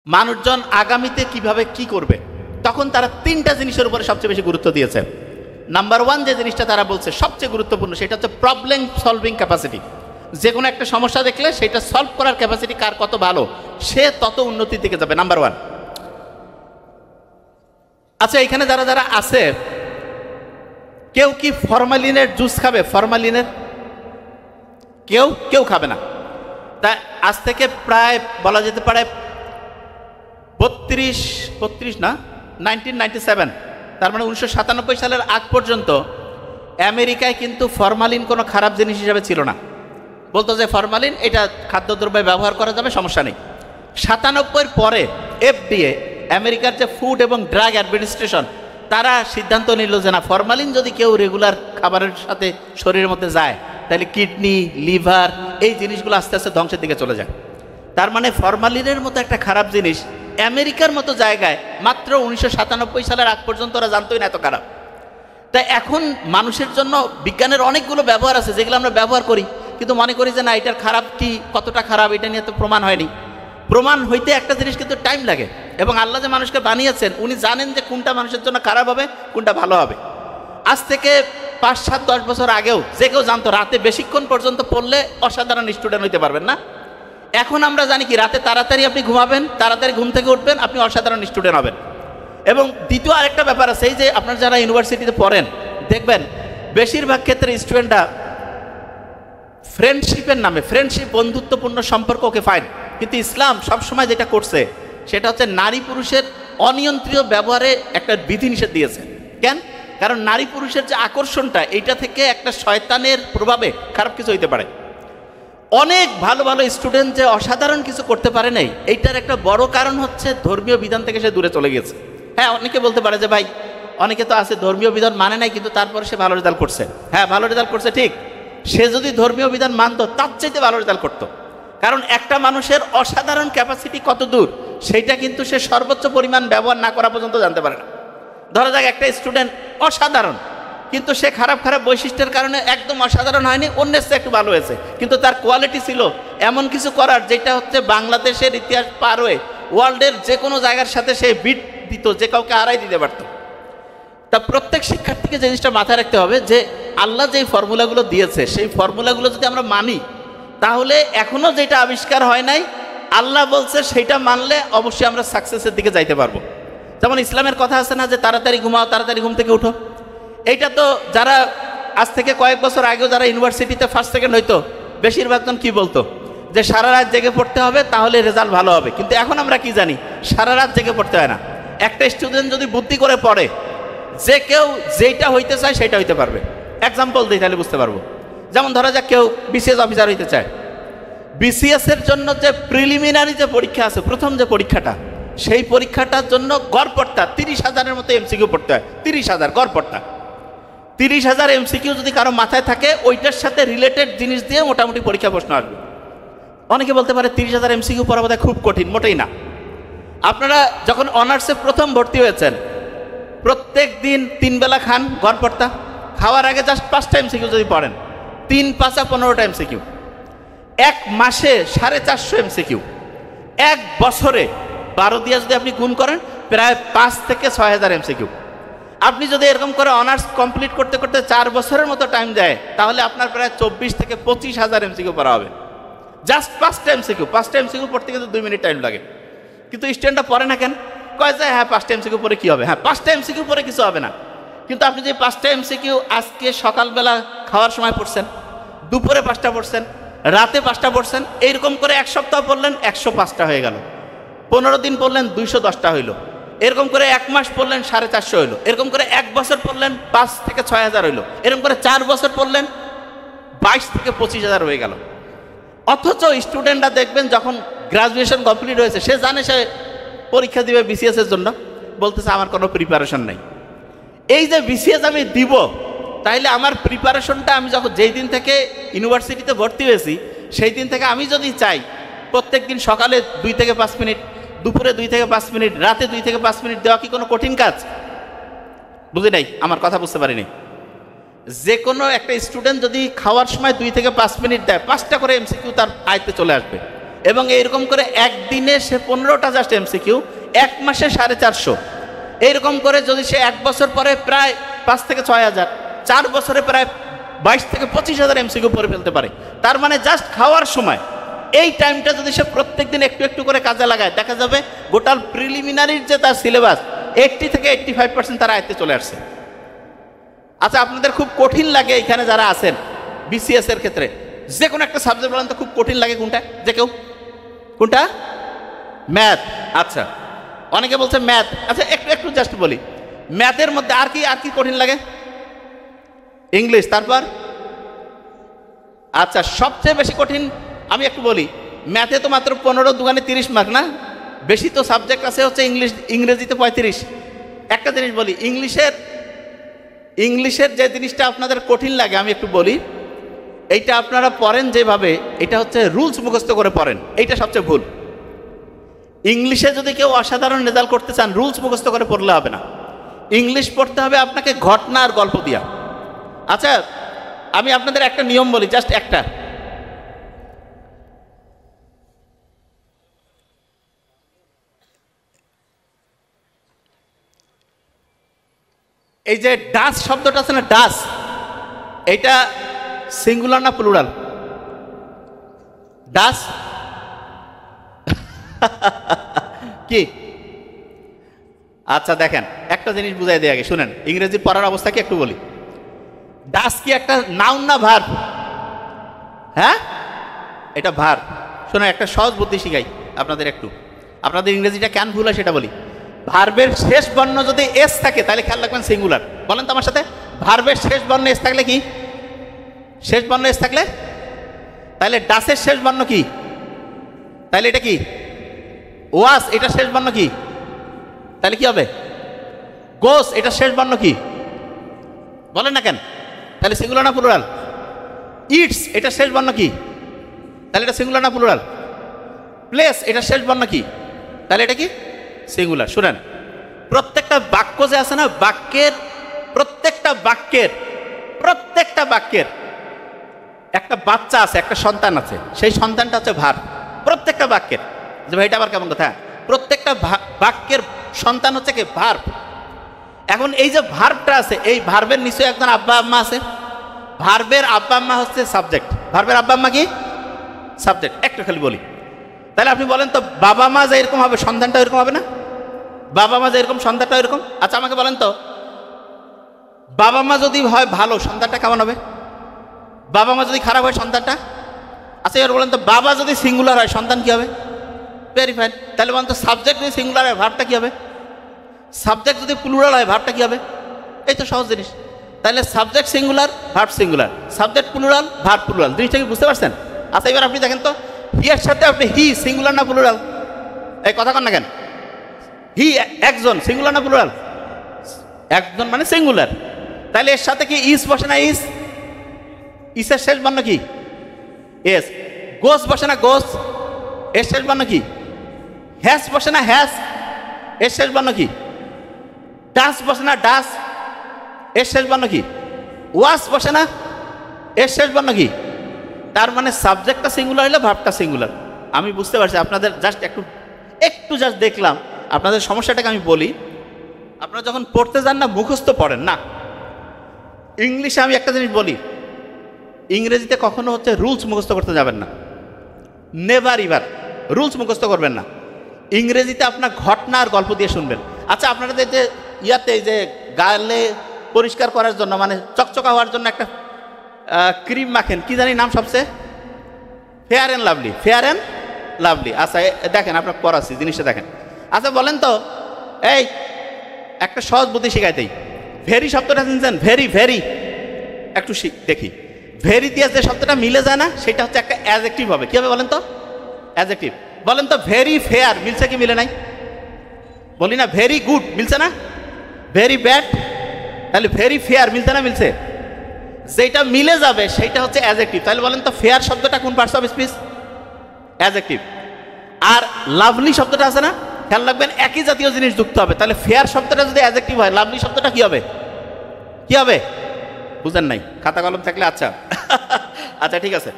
মানুষজন আগামীতে কিভাবে কি করবে, তখন তারা তিনটা জিনিসের উপরে সবচেয়ে বেশি গুরুত্ব দিয়েছে। নাম্বার ওয়ান যে জিনিসটা তারা বলছে সবচেয়ে গুরুত্বপূর্ণ, সেটা হচ্ছে প্রবলেম সলভিং ক্যাপাসিটি। যে কোনো একটা সমস্যা দেখলে সেটা সলভ করার ক্যাপাসিটি কার কত ভালো, সে তত উন্নতির দিকে যাবে। Number one. আচ্ছা, এখানে যারা যারা আছে, কেউ কি ফরমালিনের জুস খাবে? ফরমালিনের কেউ কেউ খাবে না। তা আজ থেকে প্রায় বলা যেতে পারে 1997, তার মানে 1997 সালের আগ পর্যন্ত আমেরিকায় কিন্তু ফরমালিন কোনো খারাপ জিনিস হিসাবে ছিল না। বলতো যে ফরমালিন এটা খাদ্যদ্রব্যে ব্যবহার করা যাবে, সমস্যা নেই। 97 পরে FDA, আমেরিকার যে ফুড এবং ড্রাগ অ্যাডমিনিস্ট্রেশন, তারা সিদ্ধান্ত নিল যে না, ফরমালিন যদি কেউ রেগুলার খাবারের সাথে শরীরের মধ্যে যায়, তাহলে কিডনি, লিভার, এই জিনিসগুলো আস্তে আস্তে ধ্বংসের দিকে চলে যায়। তার মানে ফরমালিনের মতো একটা খারাপ জিনিস আমেরিকার মতো জায়গায় মাত্র 1997 সালের আগ পর্যন্ত ওরা জানতোই না এত খারাপ। তাই এখন মানুষের জন্য বিজ্ঞানের অনেকগুলো ব্যবহার আছে যেগুলো আমরা ব্যবহার করি, কিন্তু মনে করি যে না, এটার খারাপ কি, কতটা খারাপ এটা নিয়ে তো প্রমাণ হয়নি। প্রমাণ হইতে একটা জিনিস কিন্তু টাইম লাগে, এবং আল্লাহ যে মানুষকে বানিয়েছেন উনি জানেন যে কোনটা মানুষের জন্য খারাপ হবে, কোনটা ভালো হবে। আজ থেকে 5, 7, 10 বছর আগেও যে কেউ জানতো রাতে বেশিক্ষণ পর্যন্ত পড়লে অসাধারণ স্টুডেন্ট হইতে পারবেন না। এখন আমরা জানি কি, রাতে তাড়াতাড়ি আপনি ঘুমাবেন, তাড়াতাড়ি ঘুম থেকে উঠবেন, আপনি অসাধারণ স্টুডেন্ট হবেন। এবং দ্বিতীয় আরেকটা ব্যাপার আছে, এই যে আপনারা যারা ইউনিভার্সিটিতে পড়েন, দেখবেন বেশিরভাগ ক্ষেত্রে স্টুডেন্টরা ফ্রেন্ডশিপের নামে, ফ্রেন্ডশিপ বন্ধুত্বপূর্ণ সম্পর্ক, ওকে ফাইন, কিন্তু ইসলাম সবসময় যেটা করছে সেটা হচ্ছে নারী পুরুষের অনিয়ন্ত্রিত ব্যবহারে একটা বিধিনিষেধ দিয়েছে। কেন? কারণ নারী পুরুষের যে আকর্ষণটা, এইটা থেকে একটা শয়তানের প্রভাবে খারাপ কিছু হইতে পারে। অনেক ভালো ভালো স্টুডেন্ট যে অসাধারণ কিছু করতে পারে নাই, এইটার একটা বড় কারণ হচ্ছে ধর্মীয় বিধান থেকে সে দূরে চলে গেছে। হ্যাঁ, অনেকে বলতে পারে যে ভাই, অনেকে তো আছে ধর্মীয় বিধান মানে নাই, কিন্তু তারপরে সে ভালো রেজাল্ট করছে। হ্যাঁ, ভালো রেজাল্ট করছে ঠিক, সে যদি ধর্মীয় বিধান মানতো তার চাইতে ভালো রেজাল্ট করতো। কারণ একটা মানুষের অসাধারণ ক্যাপাসিটি কত দূর, সেইটা কিন্তু সে সর্বোচ্চ পরিমাণ ব্যবহার না করা পর্যন্ত জানতে পারে না। ধরা যাক একটা স্টুডেন্ট অসাধারণ, কিন্তু সে খারাপ খারাপ বৈশিষ্ট্যের কারণে একদম অসাধারণ হয়নি, অন্যের চেয়ে একটু ভালো হয়েছে, কিন্তু তার কোয়ালিটি ছিল এমন কিছু করার যেটা হচ্ছে বাংলাদেশের ইতিহাস পার হয়ে ওয়ার্ল্ডের যে কোনো জায়গার সাথে সে বিট দিত, যে কাউকে হারাই দিতে পারত। তা প্রত্যেক শিক্ষার্থীকে যে জিনিসটা মাথায় রাখতে হবে যে আল্লাহ যেই ফর্মুলাগুলো দিয়েছে, সেই ফর্মুলাগুলো যদি আমরা মানি, তাহলে এখনও যেটা আবিষ্কার হয় নাই, আল্লাহ বলছে সেইটা মানলে অবশ্যই আমরা সাকসেসের দিকে যাইতে পারবো। যেমন ইসলামের কথা আছে না যে তাড়াতাড়ি ঘুমাও, তাড়াতাড়ি ঘুম থেকে উঠো। এইটা তো যারা আজ থেকে কয়েক বছর আগেও যারা ইউনিভার্সিটিতে ফার্স্ট সেকেন্ড হইতো, বেশিরভাগজন কি বলতো যে সারা রাত জেগে পড়তে হবে, তাহলে রেজাল্ট ভালো হবে। কিন্তু এখন আমরা কি জানি, সারা রাত জেগে পড়তে হয় না। একটা স্টুডেন্ট যদি বুদ্ধি করে পড়ে, যে কেউ যেটা হইতে চায় সেটা হইতে পারবে। এক্সাম্পল দিই তাহলে বুঝতে পারবো। যেমন ধরা যাক কেউ BCS অফিসার হইতে চায়, BCS এর জন্য যে প্রিলিমিনারি যে পরীক্ষা আছে, প্রথম যে পরীক্ষাটা, সেই পরীক্ষাটার জন্য গড়পড়তা 30,000-এর মতো MCQ পড়তে হয়। 30,000 গড়পড়তা, 30,000 MCQ যদি কারো মাথায় থাকে, ওইটার সাথে রিলেটেড জিনিস দিয়ে মোটামুটি পরীক্ষা প্রশ্ন আসবে। অনেকে বলতে পারে 30,000 MCQ পড়া বোধহয় খুব কঠিন, মোটেই না। আপনারা যখন অনার্সে প্রথম ভর্তি হয়েছেন, প্রত্যেক দিন 3 বেলা খান, গড়পড়তা, খাওয়ার আগে জাস্ট 5টা MCQ যদি পড়েন, 3 × 5 = 15টা MCQ, এক মাসে 450 MCQ, এক বছরে 12 দিয়ে যদি আপনি গুণ করেন, প্রায় 5 থেকে 6,000 MCQ। আপনি যদি এরকম করে অনার্স কমপ্লিট করতে করতে 4 বছরের মতো টাইম দেয়, তাহলে আপনার প্রায় 24 থেকে 25,000 MCQ পড়া হবে। জাস্ট 5টা MCQ, 5টা MCQ পড়তে কিন্তু 2 মিনিট টাইম লাগে। কিন্তু স্টুডেন্টরা পড়ে না কেন? কয় যায় হ্যাঁ 5টা MCQ পরে কী হবে, হ্যাঁ 5টা MCQ পরে কিছু হবে না। কিন্তু আপনি যে 5টা MCQ আজকে সকালবেলা খাওয়ার সময় পড়ছেন, দুপুরে 5টা পড়ছেন, রাতে 5টা পড়ছেন, এইরকম করে এক সপ্তাহ পড়লেন, 105টা হয়ে গেল। 15 দিন পড়লেন, 210টা হইল। এরকম করে 1 মাস পড়লেন, 450 হইল। এরকম করে 1 বছর পড়লেন, 5 থেকে 6,000 হইল। এরকম করে 4 বছর পড়লেন, 22 থেকে 25,000 হয়ে গেল। অথচ স্টুডেন্টরা দেখবেন যখন গ্রাজুয়েশন কমপ্লিট হয়েছে, সে জানে সে পরীক্ষা দিবে BCS এর জন্য, বলতেছে আমার কোনো প্রিপারেশন নাই। এই যে BCS আমি দিব, তাইলে আমার প্রিপারেশনটা আমি যখন যেই দিন থেকে ইউনিভার্সিটিতে ভর্তি হয়েছি, সেই দিন থেকে আমি যদি চাই প্রত্যেক দিন সকালে 2 থেকে 5 মিনিট, দুপুরে 2 থেকে 5 মিনিট, রাতে 2 থেকে 5 মিনিট দেওয়া কি কোনো কঠিন কাজ? বুঝি নাই, আমার কথা বুঝতে পারিনি। যে কোনো একটা স্টুডেন্ট যদি খাওয়ার সময় 2 থেকে 5 মিনিট দেয়, 5টা করে MCQ তার আয়ত্তে চলে আসবে। এবং এইরকম করে একদিনে সে 15টা জাস্ট এমসিকিউ, এক মাসে 450, এইরকম করে যদি সে 1 বছর পরে প্রায় 5 থেকে 6,000, 4 বছরে প্রায় 22 থেকে 25,000 এমসিকিউ পড়ে ফেলতে পারে। তার মানে জাস্ট খাওয়ার সময় এই টাইমটা যদি সে প্রত্যেক দিন একটু একটু করে কাজে লাগায়, দেখা যাবে গোটাল প্রিলিমিনারির যে তার সিলেবাস 80 থেকে 85% তার আয়ত্তে চলে আসছে। আচ্ছা, আপনাদের খুব কঠিন লাগে এখানে যারা আছেন বিসিএস এর ক্ষেত্রে, যে কোনো একটা সাবজেক্ট বলেন তো খুব কঠিন লাগে কোনটা? যে কেউ কোনটা? ম্যাথ। আচ্ছা, অনেকে বলছে ম্যাথ। আচ্ছা, একটু একটু জাস্ট বলি, ম্যাথের মধ্যে আর কি কঠিন লাগে? ইংলিশ। তারপর? আচ্ছা, সবচেয়ে বেশি কঠিন আমি একটু বলি, ম্যাথে তো মাত্র 15 দুগুণে 30 মার্ক না? বেশি তো সাবজেক্ট আছে হচ্ছে ইংরেজিতে 35। একটা জিনিস বলি, ইংলিশের যে জিনিসটা আপনাদের কঠিন লাগে আমি একটু বলি, এইটা আপনারা পড়েন যেভাবে, এটা হচ্ছে রুলস মুখস্থ করে পড়েন, এইটা সবচেয়ে ভুল। ইংলিশে যদি কেউ অসাধারণ রেজাল্ট করতে চান, রুলস মুখস্থ করে পড়লে হবে না, ইংলিশ পড়তে হবে আপনাকে ঘটনা আর গল্প দিয়া। আচ্ছা, আমি আপনাদের একটা নিয়ম বলি, জাস্ট একটা। এই যে ডাস শব্দটা আছে না, ডাস, এটা সিঙ্গুলার না প্লুরাল? ডাস কি? আচ্ছা দেখেন, একটা জিনিস বুঝাই দিয়ে আগে শুনেন, ইংরেজি পড়ার অবস্থা কি একটু বলি। ডাস কি একটা নাউন না ভার্ব? হ্যাঁ, এটা ভার্ব। শোনেন, একটা সহজ বুদ্ধি শিখাই আপনাদের একটু, আপনাদের ইংরেজিটা কেন ভুল হয় সেটা বলি। ভার্বের শেষ বর্ণ যদি এস থাকে তাহলে খেয়াল রাখবেন সিঙ্গুলার। বলেন তো আমার সাথে, ভার্বের শেষ বর্ণ এস থাকলে কি? শেষ বর্ণ এস থাকলে তাহলে ডাসের শেষ বর্ণ কি? তাহলে এটা কি? ওয়াস। এটা শেষ বর্ণ কি? তাহলে কি হবে? গোস। এটা শেষ বর্ণ কি? বলেন না কেন? তাহলে সিঙ্গুলার না প্লুরাল? ইটস। এটা শেষ বর্ণ কি? তাহলে এটা সিঙ্গুলার না প্লুরাল? প্লেস। এটা শেষ বর্ণ কি? তাহলে এটা কি? সিঙ্গুলার। শুনেন, প্রত্যেকটা বাক্য যে আছে না, প্রত্যেকটা বাক্যের একটা বাচ্চা আছে, একটা সন্তান আছে, সেই সন্তানটা হচ্ছে ভার্ব। প্রত্যেকটা বাক্যের, যে ভাই এটা আবার কেমন কথা, প্রত্যেকটা বাক্যের সন্তান হচ্ছে কি? ভার্ব। এখন এই যে ভার্বটা আছে, এই ভার্বের নিশ্চয়ই একজন আব্বা আম্মা আছে। ভার্বের আব্বা আম্মা হচ্ছে সাবজেক্ট। ভার্বের আব্বা আম্মা কি? সাবজেক্ট। একটু খালি বলি, তাহলে আপনি বলেন তো, বাবা মা যে এরকম হবে সন্তানটা এরকম হবে না? বাবা মা যে এরকম সন্তানটা এরকম। আচ্ছা, আমাকে বলেন তো, বাবা মা যদি হয় ভালো, সন্তানটা কেমন হবে? বাবা মা যদি খারাপ হয়, সন্তানটা? আচ্ছা, এবার বলেন তো, বাবা যদি সিঙ্গুলার হয় সন্তান কি হবে? Very fine. তাহলে বলেন তো, সাবজেক্ট যদি সিঙ্গুলার হয় ভার্বটা কি হবে? সাবজেক্ট যদি প্লুরাল হয় ভার্বটা কি হবে? এই তো সহজ জিনিস। তাহলে subject singular, verb singular, subject plural, verb plural, জিনিসটা কি বুঝতে পারছেন? আচ্ছা, এবার আপনি দেখেন তো, হি এর সাথে আপনি হি সিঙ্গুলার না প্লুরাল? এই কথা কন না কেন? হি একজন, সিঙ্গুলার না প্লুরাল? একজন মানে সিঙ্গুলার। তাহলে এর সাথে কি ইস বসে না? ইসের শেষ বর্ণ কি? এস। গোস বসে না? গোস। এর শেষ বর্ণ কি? হ্যাস বসে না? হ্যাস। এর শেষ বর্ণ কি? ডাস বসে না? ডাস। এর শেষ বর্ণ কি? ওয়াস বসে না? এর শেষ বর্ণ কি? তার মানে সাবজেক্টটা সিঙ্গুলার হলে ভার্বটা সিঙ্গুলার। আমি বুঝতে পারছি আপনাদের, জাস্ট একটু জাস্ট দেখলাম আপনাদের সমস্যাটাকে। আমি বলি, আপনারা যখন পড়তে যান না, মুখস্থ পড়েন না। ইংলিশে আমি একটা জিনিস বলি, ইংরেজিতে কখনো হচ্ছে রুলস মুখস্থ করতে যাবেন না, নেভার ইভার রুলস মুখস্থ করবেন না। ইংরেজিতে আপনার ঘটনা আর গল্প দিয়ে শুনবেন। আচ্ছা, আপনাদের যে ইয়াতে যে গালে পরিষ্কার করার জন্য, মানে চকচকা হওয়ার জন্য একটা ক্রিম মাখেন, কি জানি নাম সবচেয়ে? Fair and lovely. Fair and lovely. আচ্ছা, দেখেন আপনার পড়াচ্ছি জিনিসটা দেখেন। আচ্ছা, বলেন তো, এই একটা সহজ বুদ্ধি শিখাইতেই, ভেরি শব্দটা শুনছেন? ভেরি একটু দেখি, ভেরি দিয়ে যে শব্দটা মিলে যায় না, সেটা হচ্ছে একটা অ্যাডজেক্টিভ হবে। কি হবে বলেন তো? অ্যাডজেক্টিভ। বলেন তো, ভেরি ফেয়ার মিলছে কি মিলে নাই? বলি না, ভেরি গুড মিলছে না? Very bad. তাহলে ভেরি ফেয়ার মিলছে না? মিলছে। যেটা মিলে যাবে সেটা হচ্ছে অ্যাডজেক্টিভ। তাহলে বলেন তো, ফেয়ার শব্দটা কোন পার্টস অফ স্পিচ? অ্যাডজেক্টিভ। আর লাভলি শব্দটা আছে না, খেয়াল রাখবেন একই জাতীয় জিনিস যুক্ত হবে। তাহলে ফেয়ার শব্দটা যদি অ্যাডজেক্টিভ হয়, লাভলি শব্দটা কি হবে? কি হবে? বুঝেন নাই? খাতা কলম থাকলে আচ্ছা আচ্ছা ঠিক আছে।